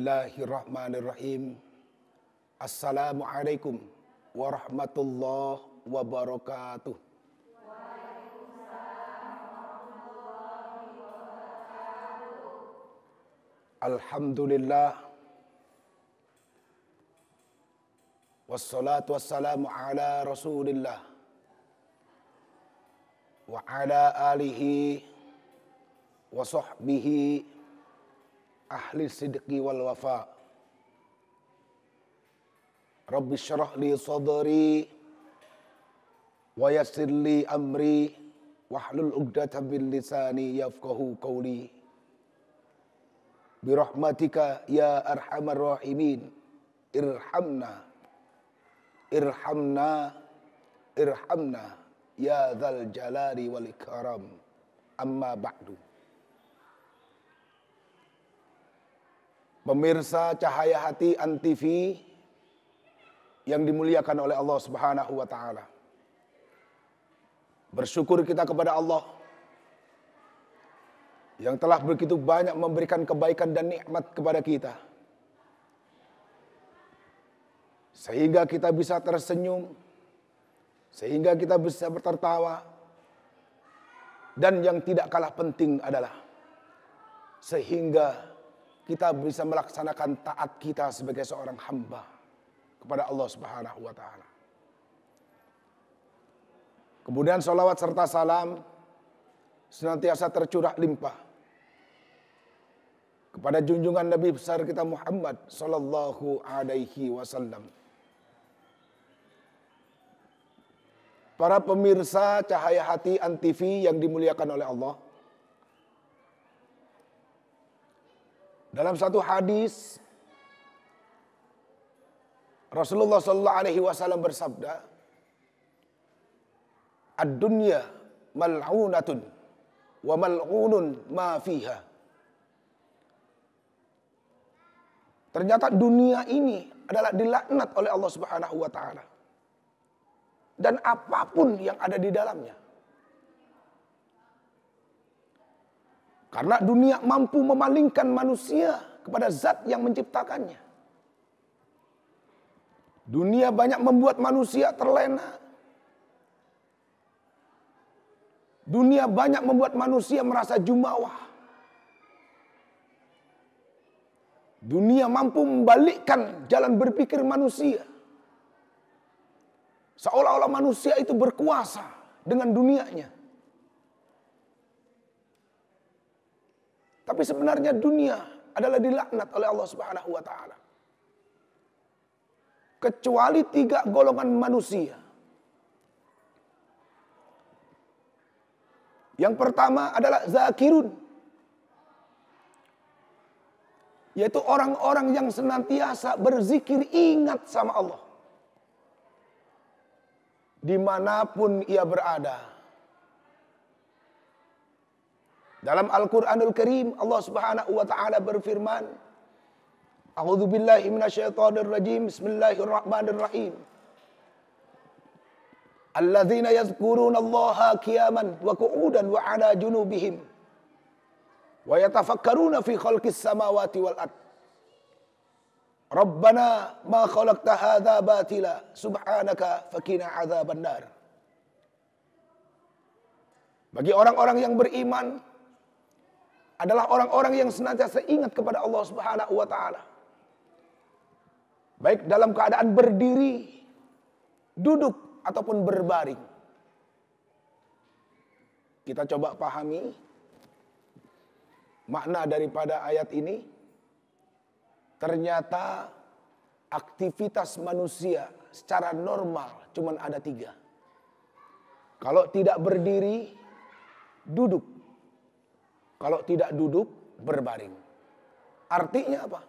Bismillahirrahmanirrahim. Assalamualaikum warahmatullahi wabarakatuh. Alhamdulillah. Wassalatu wassalamu ala Rasulillah wa ala alihi wa sahbihi ahli sidqi wal wafa. Rabbi syrah li sadri wa yassir li amri wahlul 'uqdatam min lisani yafqahu qawli. Birahmatika ya arhamar rahimin. Irhamna ya dzal jalali wal ikram. Amma ba'du. Pemirsa Cahaya Hati Antv yang dimuliakan oleh Allah Subhanahu wa taala. Bersyukur kita kepada Allah yang telah begitu banyak memberikan kebaikan dan nikmat kepada kita, sehingga kita bisa tersenyum, sehingga kita bisa tertawa, dan yang tidak kalah penting adalah sehingga kita bisa melaksanakan taat kita sebagai seorang hamba kepada Allah Subhanahu wa taala. Kemudian salawat serta salam senantiasa tercurah limpah kepada junjungan Nabi besar kita Muhammad sallallahu alaihi wasallam. Para pemirsa Cahaya Hati Antv yang dimuliakan oleh Allah, dalam satu hadis Rasulullah sallallahu alaihi wasallam bersabda, "Ad-dunya mal'unatun wa mal'unun ma fiha." Ternyata dunia ini adalah dilaknat oleh Allah Subhanahu wa taala. Dan apapun yang ada di dalamnya. Karena dunia mampu memalingkan manusia kepada zat yang menciptakannya. Dunia banyak membuat manusia terlena. Dunia banyak membuat manusia merasa jumawa. Dunia mampu membalikkan jalan berpikir manusia. Seolah-olah manusia itu berkuasa dengan dunianya. Tapi sebenarnya dunia adalah dilaknat oleh Allah Subhanahu wa taala. Kecuali 3 golongan manusia. Yang pertama adalah zakirun, yaitu orang-orang yang senantiasa berzikir, ingat sama Allah dimanapun ia berada. Dalam Al-Quranul Karim Allah Subhanahu wa taala berfirman, A'udzu billahi minasyaitonir rajim. Bismillahirrahmanirrahim. Alladzina yadhkuruna Allaha qiyaman wa qu'udan wa 'ala junubihim wa yatafakkaruna fi khalqis samawati wal ard. Rabbana ma khalaqta hadza batila subhanaka faqina 'adzaban nar. Bagi orang-orang yang beriman adalah orang-orang yang senantiasa ingat kepada Allah Subhanahu wa taala. Baik dalam keadaan berdiri, duduk ataupun berbaring. Kita coba pahami makna daripada ayat ini. Ternyata aktivitas manusia secara normal cuman ada 3. Kalau tidak berdiri, duduk. Kalau tidak duduk, berbaring. Artinya apa?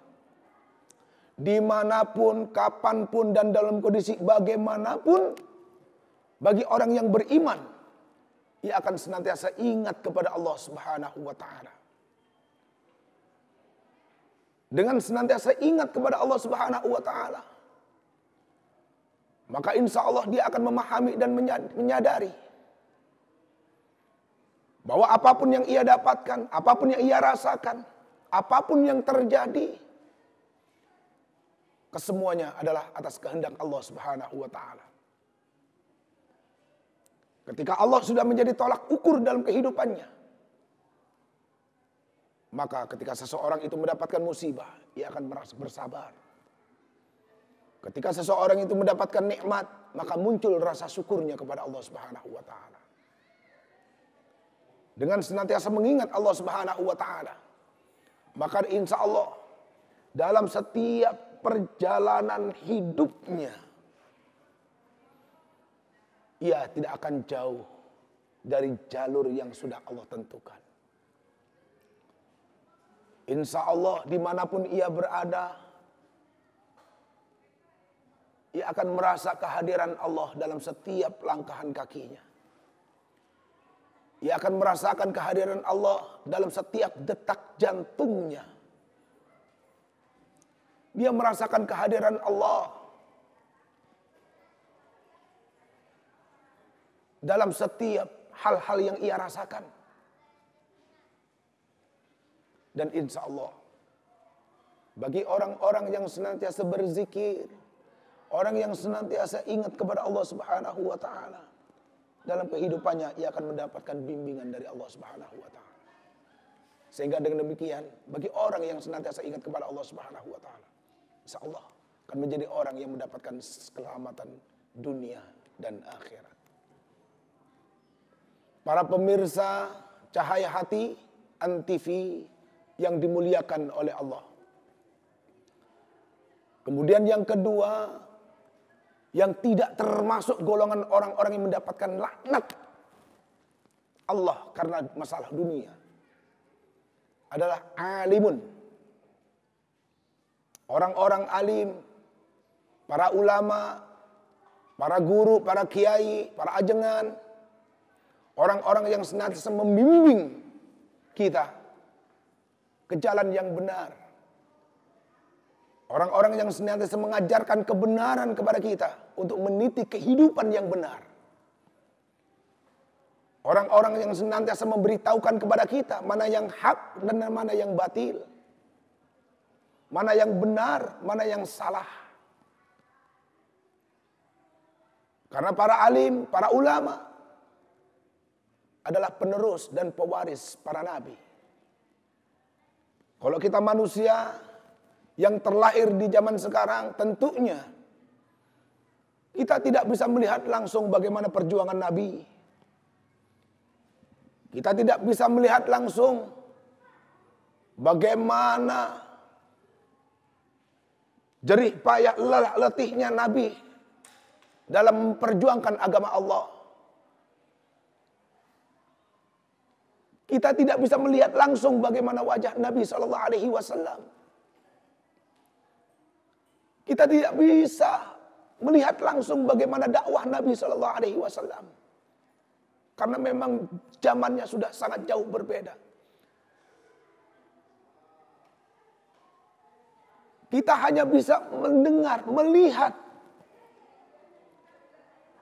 Dimanapun, kapanpun, dan dalam kondisi bagaimanapun, bagi orang yang beriman, ia akan senantiasa ingat kepada Allah Subhanahu wa taala. Dengan senantiasa ingat kepada Allah Subhanahu wa taala, maka insya Allah dia akan memahami dan menyadari bahwa apapun yang ia dapatkan, apapun yang ia rasakan, apapun yang terjadi, kesemuanya adalah atas kehendak Allah Subhanahu wa taala. Ketika Allah sudah menjadi tolak ukur dalam kehidupannya, maka ketika seseorang itu mendapatkan musibah, ia akan merasa bersabar. Ketika seseorang itu mendapatkan nikmat, maka muncul rasa syukurnya kepada Allah Subhanahu wa taala. Dengan senantiasa mengingat Allah Subhanahu wa taala, maka insya Allah dalam setiap perjalanan hidupnya, ia tidak akan jauh dari jalur yang sudah Allah tentukan. Insya Allah dimanapun ia berada, ia akan merasa kehadiran Allah dalam setiap langkahan kakinya. Ia akan merasakan kehadiran Allah dalam setiap detak jantungnya. Dia merasakan kehadiran Allah dalam setiap hal-hal yang ia rasakan. Dan insya Allah, bagi orang-orang yang senantiasa berzikir, orang yang senantiasa ingat kepada Allah Subhanahu wa taala, dalam kehidupannya ia akan mendapatkan bimbingan dari Allah Subhanahu wa taala. Sehingga dengan demikian, bagi orang yang senantiasa ingat kepada Allah Subhanahu wa taala, insya Allah akan menjadi orang yang mendapatkan keselamatan dunia dan akhirat. Para pemirsa Cahaya Hati Antv yang dimuliakan oleh Allah. Kemudian yang kedua, yang tidak termasuk golongan orang-orang yang mendapatkan laknat Allah karena masalah dunia, adalah alimun. Orang-orang alim, para ulama, para guru, para kiai, para ajengan, orang-orang yang senantiasa membimbing kita ke jalan yang benar. Orang-orang yang senantiasa mengajarkan kebenaran kepada kita untuk meniti kehidupan yang benar. Orang-orang yang senantiasa memberitahukan kepada kita mana yang hak dan mana yang batil. Mana yang benar, mana yang salah. Karena para alim, para ulama adalah penerus dan pewaris para nabi. Kalau kita manusia yang terlahir di zaman sekarang, tentunya kita tidak bisa melihat langsung bagaimana perjuangan Nabi. Kita tidak bisa melihat langsung bagaimana jerih payah lelah letihnya Nabi dalam memperjuangkan agama Allah. Kita tidak bisa melihat langsung bagaimana wajah Nabi SAW. Kita tidak bisa melihat langsung bagaimana dakwah Nabi SAW. Karena memang zamannya sudah sangat jauh berbeda. Kita hanya bisa mendengar, melihat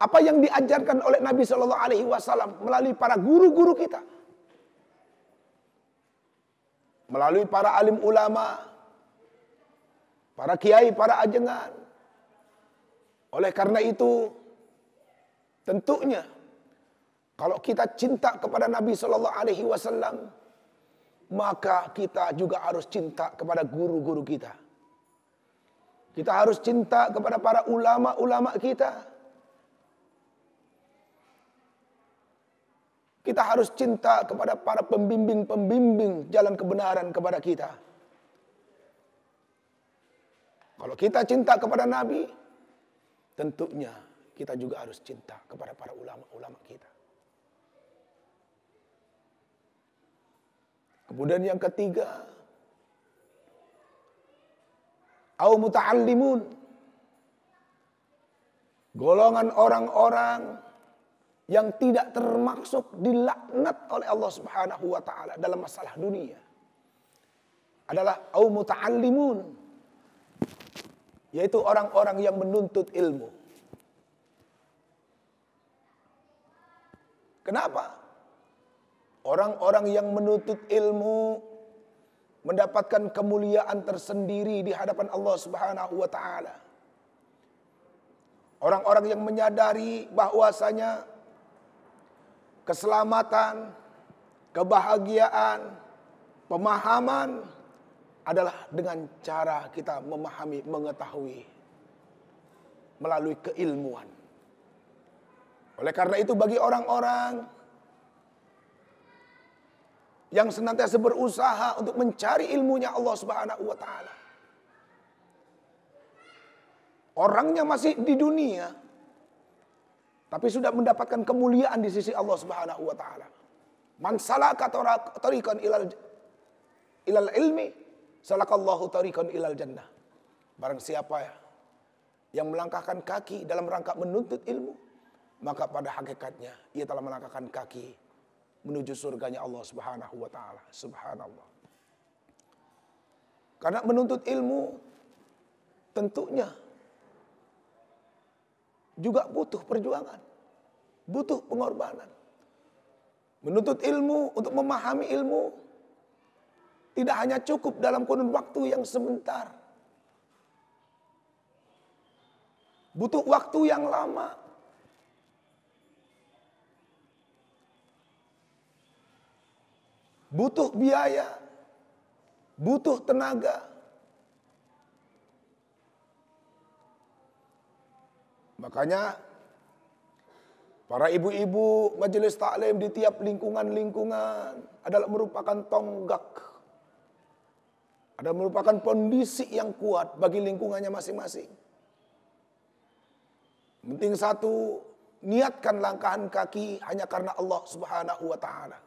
apa yang diajarkan oleh Nabi SAW melalui para guru-guru kita, melalui para alim ulama, para kiai, para ajengan. Oleh karena itu, tentunya kalau kita cinta kepada Nabi SAW, maka kita juga harus cinta kepada guru-guru kita. Kita harus cinta kepada para ulama-ulama kita. Kita harus cinta kepada para pembimbing-pembimbing jalan kebenaran kepada kita. Kalau kita cinta kepada Nabi, tentunya kita juga harus cinta kepada para ulama-ulama kita. Kemudian yang ketiga, au muta'allimun. Golongan orang-orang yang tidak termasuk dilaknat oleh Allah Subhanahu wa taala dalam masalah dunia adalah au muta'allimun, yaitu orang-orang yang menuntut ilmu. Kenapa? Orang-orang yang menuntut ilmu mendapatkan kemuliaan tersendiri di hadapan Allah Subhanahu wa taala. Orang-orang yang menyadari bahwasanya keselamatan, kebahagiaan, pemahaman adalah dengan cara kita memahami, mengetahui melalui keilmuan. Oleh karena itu bagi orang-orang yang senantiasa berusaha untuk mencari ilmunya Allah Subhanahu wa taala, orangnya masih di dunia tapi sudah mendapatkan kemuliaan di sisi Allah Subhanahu wa taala. Man salaka tariqan ilal ilmi, salakallahu tariqan ilal jannah. Barang siapa yang melangkahkan kaki dalam rangka menuntut ilmu, maka pada hakikatnya ia telah melangkahkan kaki menuju surganya Allah Subhanahu wa taala. Subhanallah. Karena menuntut ilmu tentunya juga butuh perjuangan, butuh pengorbanan. Menuntut ilmu, untuk memahami ilmu, tidak hanya cukup dalam kurun waktu yang sebentar. Butuh waktu yang lama. Butuh biaya, butuh tenaga. Makanya para ibu-ibu majelis taklim di tiap lingkungan-lingkungan adalah merupakan tonggak, adalah merupakan pondisi yang kuat bagi lingkungannya masing-masing. Penting satu, niatkan langkahan kaki hanya karena Allah Subhanahu wa taala.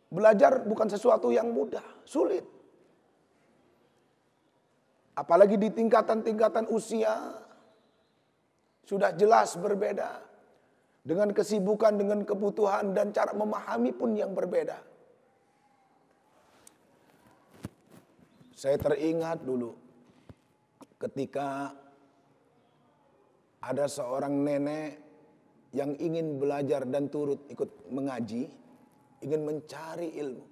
Belajar bukan sesuatu yang mudah, sulit. Apalagi di tingkatan-tingkatan usia sudah jelas berbeda. Dengan kesibukan, dengan kebutuhan dan cara memahami pun yang berbeda. Saya teringat dulu ketika ada seorang nenek yang ingin belajar dan turut ikut mengaji, ingin mencari ilmu.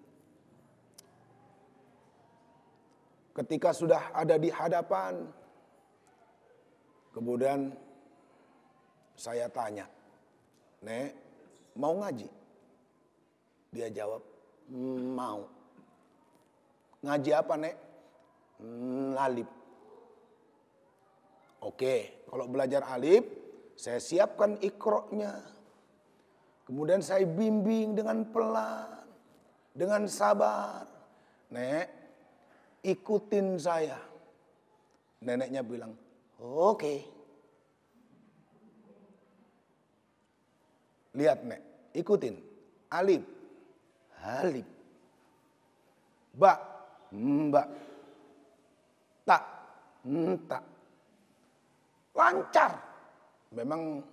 Ketika sudah ada di hadapan, kemudian saya tanya, "Nek, mau ngaji?" Dia jawab, "Mau." "Ngaji apa, Nek?" "Alif." Oke, kalau belajar alif, saya siapkan iqra'nya. Kemudian saya bimbing dengan pelan, dengan sabar. "Nek, ikutin saya." Neneknya bilang, "Oke." Lihat, Nek, ikutin. Alif, alif. Ba, mbak. Ta, tak. Lancar. Memang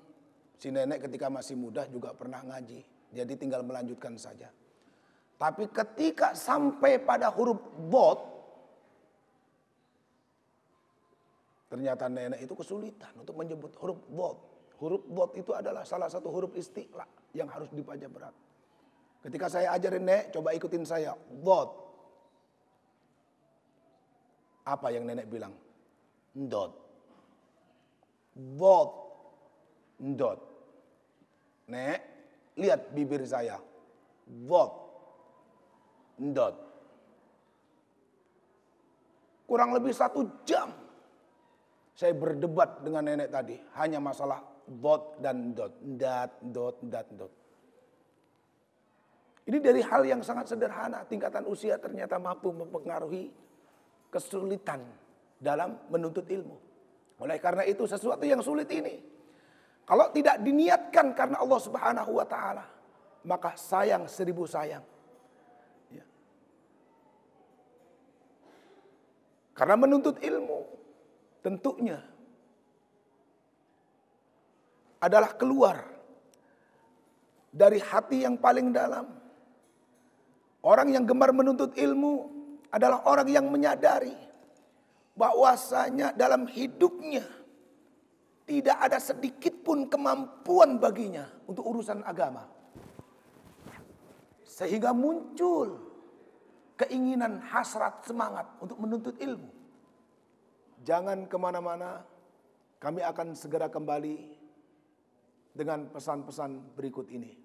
si nenek ketika masih muda juga pernah ngaji. Jadi tinggal melanjutkan saja. Tapi ketika sampai pada huruf dot, ternyata nenek itu kesulitan untuk menyebut huruf dot. Huruf dot itu adalah salah satu huruf isti'la yang harus dibaca berat. Ketika saya ajarin, "Nek, coba ikutin saya. Dot." Apa yang nenek bilang? Dot. Dot. Dot. "Nek, lihat bibir saya. Dot. Dot." Kurang lebih 1 jam saya berdebat dengan nenek tadi. Hanya masalah dot dan dot. Dat, dot, dat, dot. Ini dari hal yang sangat sederhana. Tingkatan usia ternyata mampu mempengaruhi kesulitan dalam menuntut ilmu. Oleh karena itu sesuatu yang sulit ini, kalau tidak diniatkan karena Allah Subhanahu wa taala, maka sayang 1000 sayang. Ya. Karena menuntut ilmu tentunya adalah keluar dari hati yang paling dalam. Orang yang gemar menuntut ilmu adalah orang yang menyadari bahwasanya dalam hidupnya tidak ada sedikit pun kemampuan baginya untuk urusan agama. Sehingga muncul keinginan, hasrat, semangat untuk menuntut ilmu. Jangan kemana-mana, kami akan segera kembali dengan pesan-pesan berikut ini.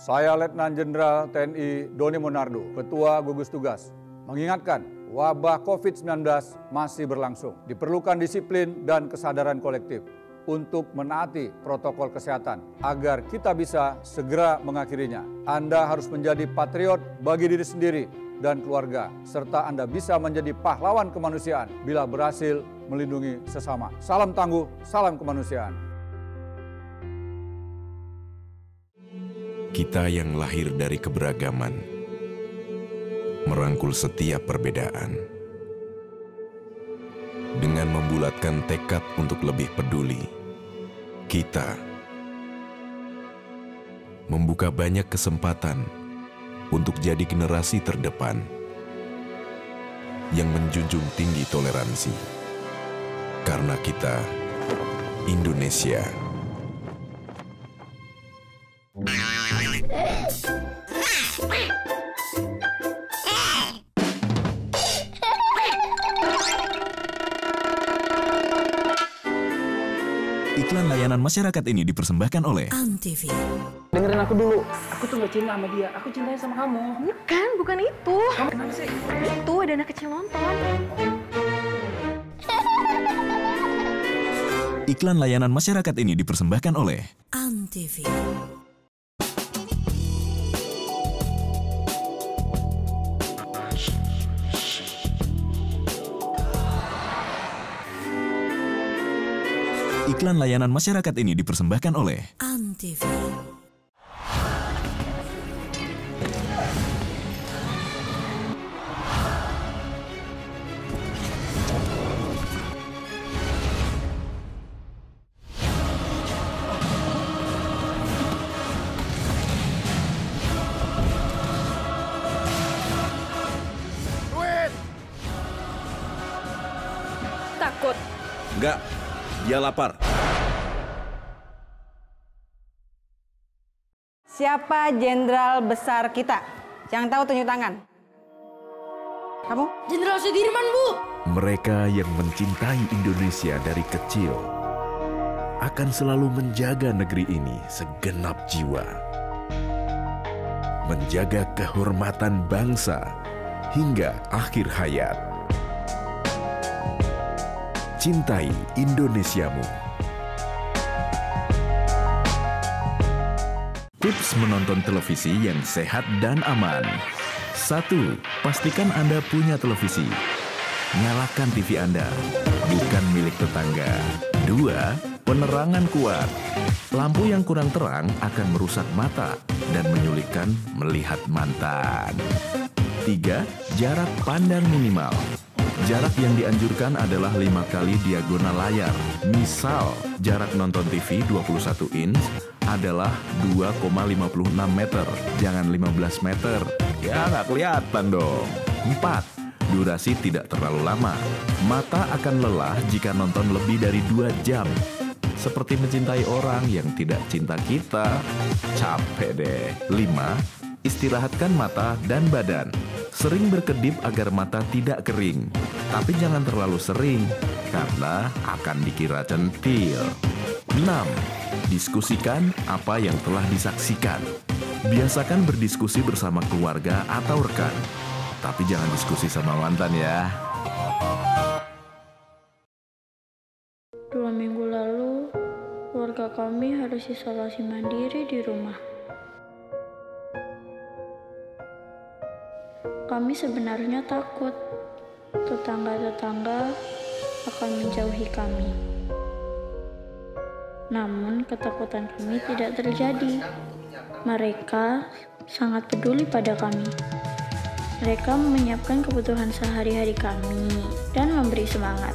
Saya Letnan Jenderal TNI Doni Monardo, Ketua Gugus Tugas, mengingatkan wabah COVID-19 masih berlangsung. Diperlukan disiplin dan kesadaran kolektif untuk menaati protokol kesehatan agar kita bisa segera mengakhirinya. Anda harus menjadi patriot bagi diri sendiri dan keluarga, serta Anda bisa menjadi pahlawan kemanusiaan bila berhasil melindungi sesama. Salam tangguh, salam kemanusiaan. Kita yang lahir dari keberagaman, merangkul setiap perbedaan. Dengan membulatkan tekad untuk lebih peduli, kita membuka banyak kesempatan untuk jadi generasi terdepan yang menjunjung tinggi toleransi. Karena kita Indonesia. Iklan layanan masyarakat ini dipersembahkan oleh Antv. Dengerin aku dulu. Aku tuh gak cinta sama dia. Aku cintanya sama kamu. Bukan itu. Kamu kenapa sih? Itu ada anak kecil nonton. Iklan layanan masyarakat ini dipersembahkan oleh Antv. Iklan layanan masyarakat ini dipersembahkan oleh Antv. Takut. Enggak, dia lapar. Siapa jenderal besar kita? Yang tahu tunjuk tangan. Kamu? Jenderal Sudirman, Bu. Mereka yang mencintai Indonesia dari kecil akan selalu menjaga negeri ini segenap jiwa. Menjaga kehormatan bangsa hingga akhir hayat. Cintai Indonesiamu. Tips menonton televisi yang sehat dan aman. 1. Pastikan Anda punya televisi. Nyalakan TV Anda, bukan milik tetangga. 2. Penerangan kuat. Lampu yang kurang terang akan merusak mata dan menyulitkan melihat mantan. 3. Jarak pandang minimal. Jarak yang dianjurkan adalah 5 kali diagonal layar. Misal, jarak nonton TV 21 inch adalah 2,56 meter, jangan 15 meter. Ya nggak kelihatan dong. 4. Durasi tidak terlalu lama. Mata akan lelah jika nonton lebih dari 2 jam. Seperti mencintai orang yang tidak cinta kita. Capek deh. 5. Istirahatkan mata dan badan. Sering berkedip agar mata tidak kering. Tapi jangan terlalu sering, karena akan dikira centil. 6. Diskusikan apa yang telah disaksikan. Biasakan berdiskusi bersama keluarga atau rekan. Tapi jangan diskusi sama mantan ya. 2 minggu lalu, keluarga kami harus isolasi mandiri di rumah. Kami sebenarnya takut tetangga-tetangga akan menjauhi kami. Namun ketakutan kami tidak terjadi. Mereka sangat peduli pada kami. Mereka menyiapkan kebutuhan sehari-hari kami dan memberi semangat.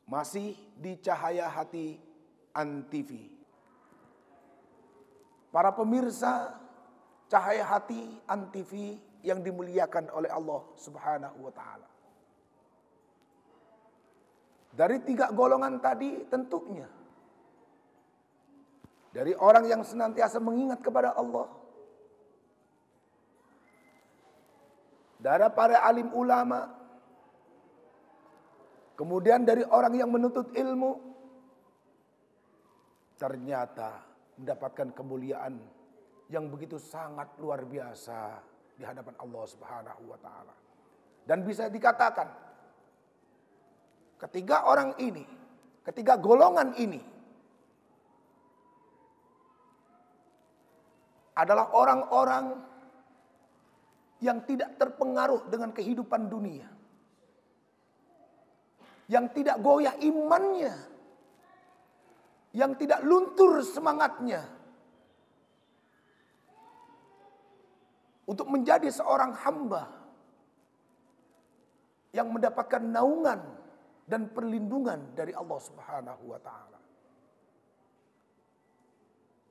Masih di Cahaya Hati Antv. Para pemirsa Cahaya Hati Antv yang dimuliakan oleh Allah Subhanahu wa taala. Dari 3 golongan tadi tentunya. Dari orang yang senantiasa mengingat kepada Allah. Dari para alim ulama. Kemudian dari orang yang menuntut ilmu. Ternyata mendapatkan kemuliaan yang begitu sangat luar biasa di hadapan Allah Subhanahu wa taala. Dan bisa dikatakan ketiga orang ini, ketiga golongan ini adalah orang-orang yang tidak terpengaruh dengan kehidupan dunia. Yang tidak goyah imannya. Yang tidak luntur semangatnya. Untuk menjadi seorang hamba yang mendapatkan naungan dan perlindungan dari Allah Subhanahu wa taala.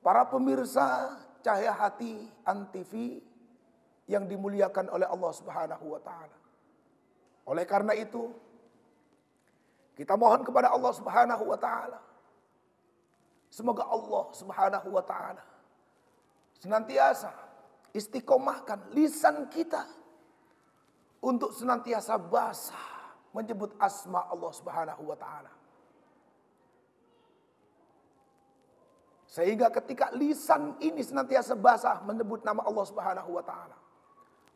Para pemirsa Cahaya Hati Antv yang dimuliakan oleh Allah Subhanahu wa taala. Oleh karena itu, kita mohon kepada Allah Subhanahu wa taala. Semoga Allah Subhanahu wa taala senantiasa istiqomahkan lisan kita untuk senantiasa basah menyebut asma Allah Subhanahu wa taala. Sehingga ketika lisan ini senantiasa basah menyebut nama Allah Subhanahu wa taala,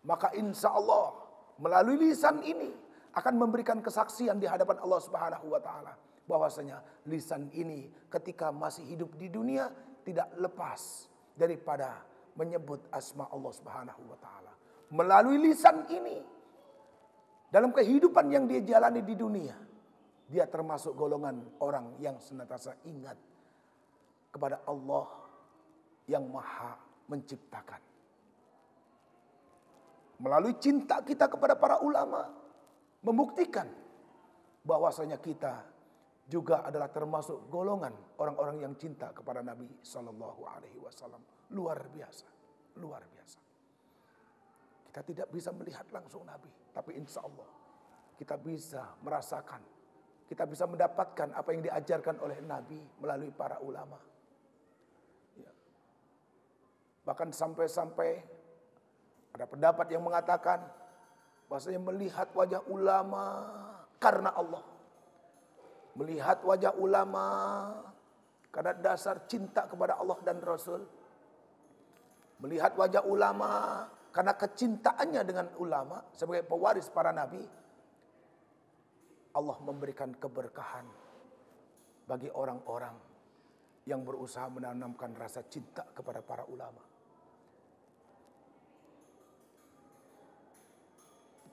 maka insya Allah melalui lisan ini akan memberikan kesaksian di hadapan Allah Subhanahu wa taala bahwasanya lisan ini ketika masih hidup di dunia tidak lepas daripada menyebut asma Allah Subhanahu wa taala. Melalui lisan ini dalam kehidupan yang dia jalani di dunia, dia termasuk golongan orang yang senantiasa ingat kepada Allah yang Maha Menciptakan. Melalui cinta kita kepada para ulama membuktikan bahwasanya kita juga adalah termasuk golongan orang-orang yang cinta kepada Nabi Sallallahu Alaihi Wasallam. Luar biasa, luar biasa. Kita tidak bisa melihat langsung Nabi, tapi insya Allah kita bisa merasakan, kita bisa mendapatkan apa yang diajarkan oleh Nabi melalui para ulama. Ya. Bahkan sampai-sampai ada pendapat yang mengatakan bahwasanya melihat wajah ulama karena Allah. Melihat wajah ulama karena dasar cinta kepada Allah dan Rasul. Melihat wajah ulama karena kecintaannya dengan ulama sebagai pewaris para nabi. Allah memberikan keberkahan bagi orang-orang yang berusaha menanamkan rasa cinta kepada para ulama.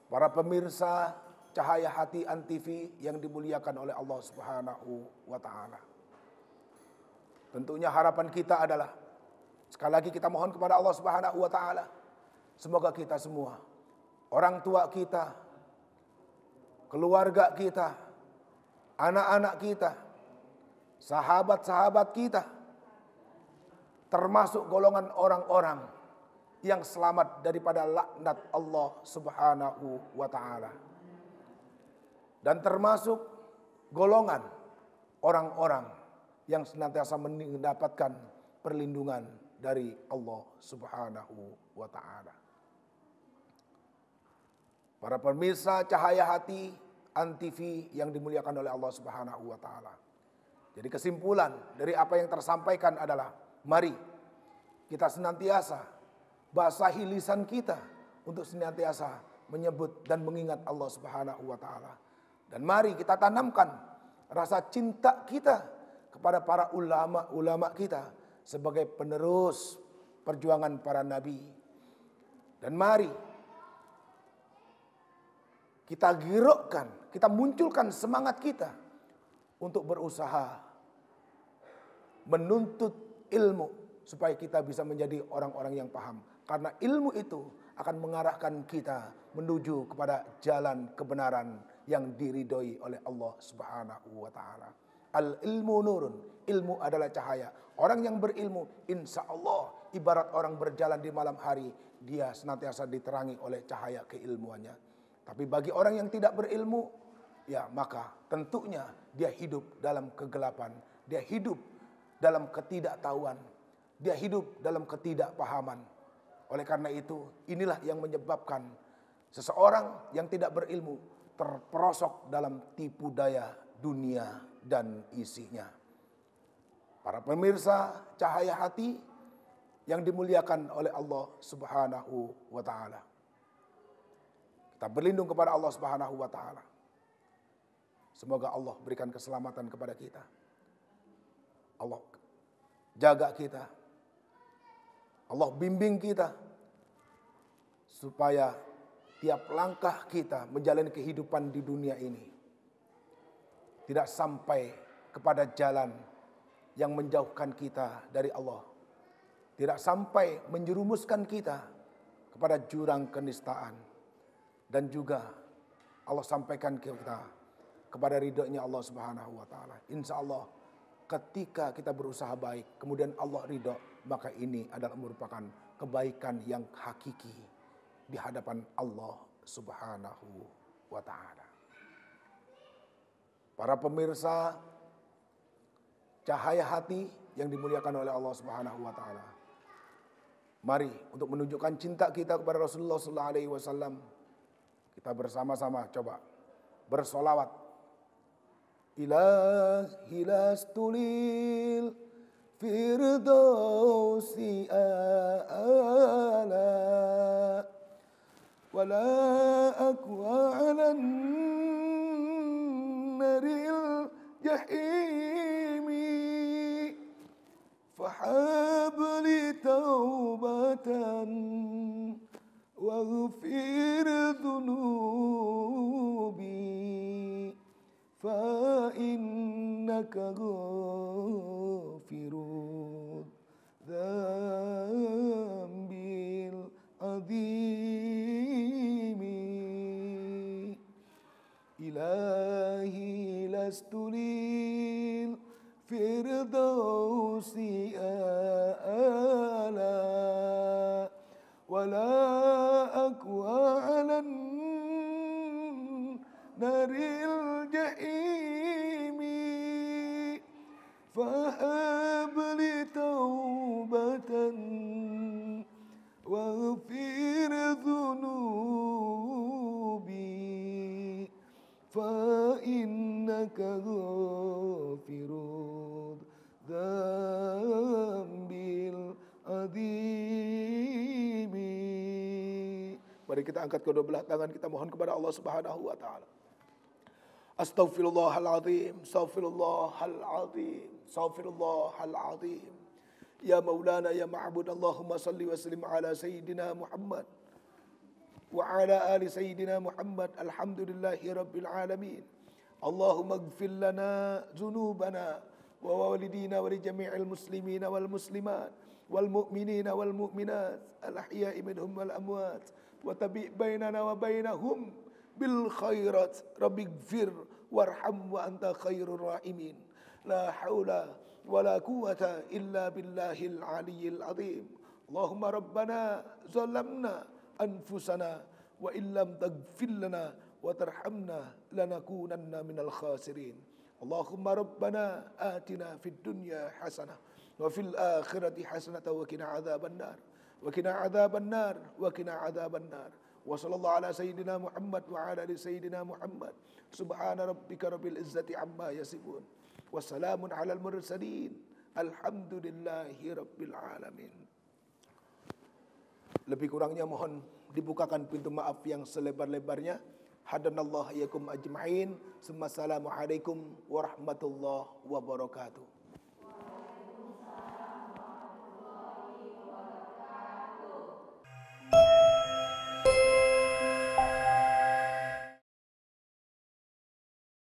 Para pemirsa Cahaya Hati Antv yang dimuliakan oleh Allah Subhanahu wa taala. Tentunya harapan kita adalah sekali lagi kita mohon kepada Allah Subhanahu wa taala, semoga kita semua, orang tua kita, keluarga kita, anak-anak kita, sahabat-sahabat kita, termasuk golongan orang-orang yang selamat daripada laknat Allah Subhanahu wa taala. Dan termasuk golongan orang-orang yang senantiasa mendapatkan perlindungan dari Allah Subhanahu wa taala. Para pemirsa Cahaya Hati Antv yang dimuliakan oleh Allah Subhanahu wa taala. Jadi kesimpulan dari apa yang tersampaikan adalah mari kita senantiasa basahi lisan kita untuk senantiasa menyebut dan mengingat Allah Subhanahu wa taala. Dan mari kita tanamkan rasa cinta kita kepada para ulama-ulama kita sebagai penerus perjuangan para nabi. Dan mari kita girokkan, kita munculkan semangat kita untuk berusaha menuntut ilmu supaya kita bisa menjadi orang-orang yang paham. Karena ilmu itu akan mengarahkan kita menuju kepada jalan kebenaran yang diridhoi oleh Allah Subhanahu wa taala. Al ilmu nurun, ilmu adalah cahaya. Orang yang berilmu insya Allah ibarat orang berjalan di malam hari, dia senantiasa diterangi oleh cahaya keilmuannya. Tapi bagi orang yang tidak berilmu, ya maka tentunya dia hidup dalam kegelapan, dia hidup dalam ketidaktahuan, dia hidup dalam ketidakpahaman. Oleh karena itu, inilah yang menyebabkan seseorang yang tidak berilmu terperosok dalam tipu daya dunia dan isinya. Para pemirsa Cahaya Hati yang dimuliakan oleh Allah Subhanahu wa taala. Kita berlindung kepada Allah Subhanahu wa taala. Semoga Allah berikan keselamatan kepada kita. Allah jaga kita. Allah bimbing kita supaya tiap langkah kita menjalani kehidupan di dunia ini tidak sampai kepada jalan yang menjauhkan kita dari Allah. Tidak sampai menjerumuskan kita kepada jurang kenistaan. Dan juga Allah sampaikan kita kepada ridhonya Allah Subhanahu wa taala. Insya Allah ketika kita berusaha baik, kemudian Allah ridho, maka ini adalah merupakan kebaikan yang hakiki di hadapan Allah Subhanahu wa taala. Para pemirsa Cahaya Hati yang dimuliakan oleh Allah Subhanahu wa taala. Mari untuk menunjukkan cinta kita kepada Rasulullah sallallahu alaihi wasallam, kita bersama-sama coba bersolawat. Ilahi lastulil firdausi a'la wala aqwa 'alan naril jahimi fahab li taubatan waghfir dhunubi fa innaka ghafirud dzambil azimi ilahi lastulil firdausi a'la wala aqwa 'alan naril jahimi fahab li taubatan waghfir dhunubi fa innaka ghafirud dzambil azimi. Mari kita angkat kedua belah tangan, kita mohon kepada Allah Subhanahu wa taala. Astaghfirullahaladzim, astaghfirullahaladzim, astaghfirullahaladzim. Ya Maulana, ya Ma'bud, Allahumma salli wa sallim ala Sayyidina Muhammad wa ala ali Sayyidina Muhammad. Alhamdulillahi Rabbil Alamin. Allahumma ighfir lana dhunubana wa walidina wa li jami'il muslimina wal muslimat wal mu'minina wal mu'minat al ahya'i minhum wal amwat wa tabi' bainana wa bainahum bil khairat rabbighfir warham wa anta khairur rahimin. La haula wa la quwwata illa billahil aliyyil azim. Allahumma rabbana zalamna anfusana wa illam taghfir lana wa tarhamna lanakunanna minal khasirin. Allahumma rabbana atina fid dunya hasanah wa fil akhirati hasanah wa qina adzabannar wa qina adzabannar wa qina adzabannar. Wa sallallahu ala sayyidina Muhammad wa ala ali sayyidina Muhammad. Subhana rabbika rabbil izzati amma yasifun. Wassalamun alal mursalin. Alhamdulillahi rabbil alamin. Lebih kurangnya mohon dibukakan pintu maaf yang selebar-lebarnya. Hadanallahu iyyakum ajma'in. Assalamualaikum warahmatullahi wabarakatuh.